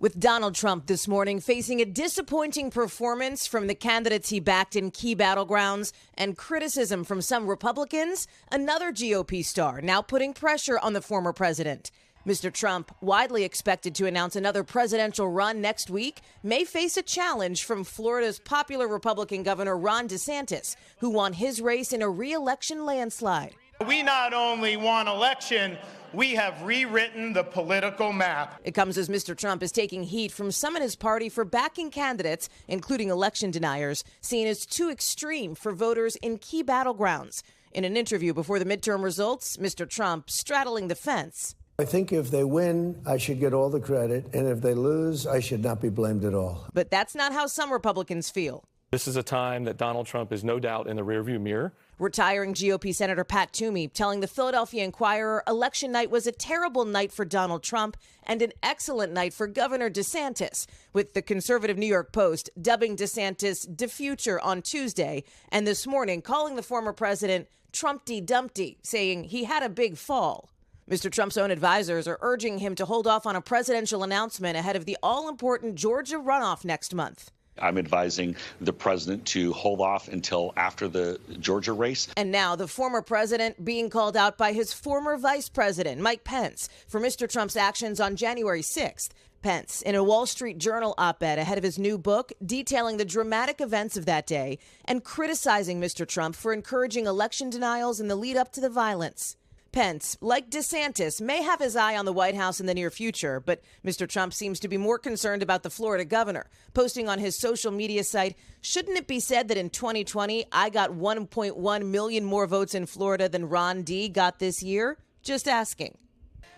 With Donald Trump this morning facing a disappointing performance from the candidates he backed in key battlegrounds and criticism from some Republicans, another GOP star now putting pressure on the former president. Mr. Trump, widely expected to announce another presidential run next week, may face a challenge from Florida's popular Republican Governor Ron DeSantis, who won his race in a re-election landslide. We not only won election, we have rewritten the political map. It comes as Mr. Trump is taking heat from some in his party for backing candidates, including election deniers, seen as too extreme for voters in key battlegrounds. In an interview before the midterm results, Mr. Trump straddling the fence. I think if they win, I should get all the credit, and if they lose, I should not be blamed at all. But that's not how some Republicans feel. This is a time that Donald Trump is no doubt in the rearview mirror. Retiring GOP Senator Pat Toomey telling the Philadelphia Inquirer election night was a terrible night for Donald Trump and an excellent night for Governor DeSantis, with the conservative New York Post dubbing DeSantis "de future" on Tuesday, and this morning calling the former president Trumpty Dumpty, saying he had a big fall. Mr. Trump's own advisors are urging him to hold off on a presidential announcement ahead of the all-important Georgia runoff next month. I'm advising the president to hold off until after the Georgia race. And now the former president being called out by his former vice president, Mike Pence, for Mr. Trump's actions on January 6th. Pence, in a Wall Street Journal op-ed ahead of his new book, detailing the dramatic events of that day and criticizing Mr. Trump for encouraging election denials in the lead up to the violence. Pence, like DeSantis, may have his eye on the White House in the near future, but Mr. Trump seems to be more concerned about the Florida governor, posting on his social media site, "Shouldn't it be said that in 2020, I got 1.1 million more votes in Florida than Ron D. got this year? Just asking."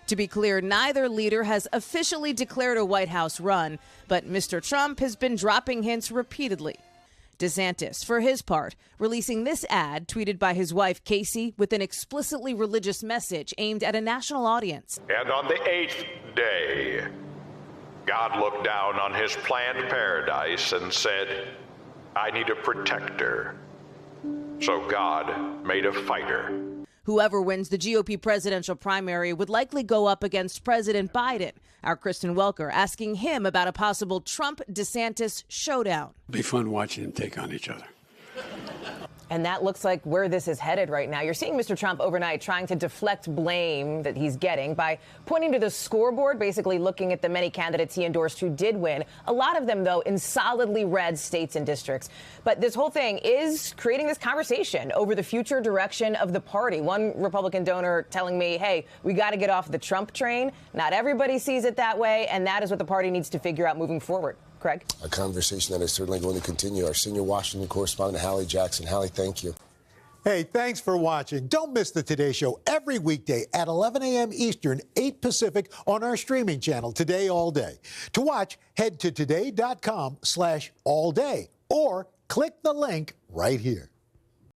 To be clear, neither leader has officially declared a White House run, but Mr. Trump has been dropping hints repeatedly. DeSantis, for his part, releasing this ad tweeted by his wife, Casey, with an explicitly religious message aimed at a national audience. And on the 8th day, God looked down on his planned paradise and said, I need a protector. So God made a fighter. Whoever wins the GOP presidential primary would likely go up against President Biden. Our Kristen Welker asking him about a possible Trump-DeSantis showdown. It'll be fun watching them take on each other. And that looks like where this is headed right now. You're seeing Mr. Trump overnight trying to deflect blame that he's getting by pointing to the scoreboard, basically looking at the many candidates he endorsed who did win. A lot of them, though, in solidly red states and districts. But this whole thing is creating this conversation over the future direction of the party. One Republican donor telling me, hey, we got to get off the Trump train. Not everybody sees it that way, and that is what the party needs to figure out moving forward. Craig? A conversation that is certainly going to continue. Our senior Washington correspondent, Hallie Jackson. Hallie, thank you. Hey, thanks for watching. Don't miss the Today Show every weekday at 11 a.m. Eastern, 8 Pacific on our streaming channel, Today All Day. To watch, head to today.com/allday or click the link right here.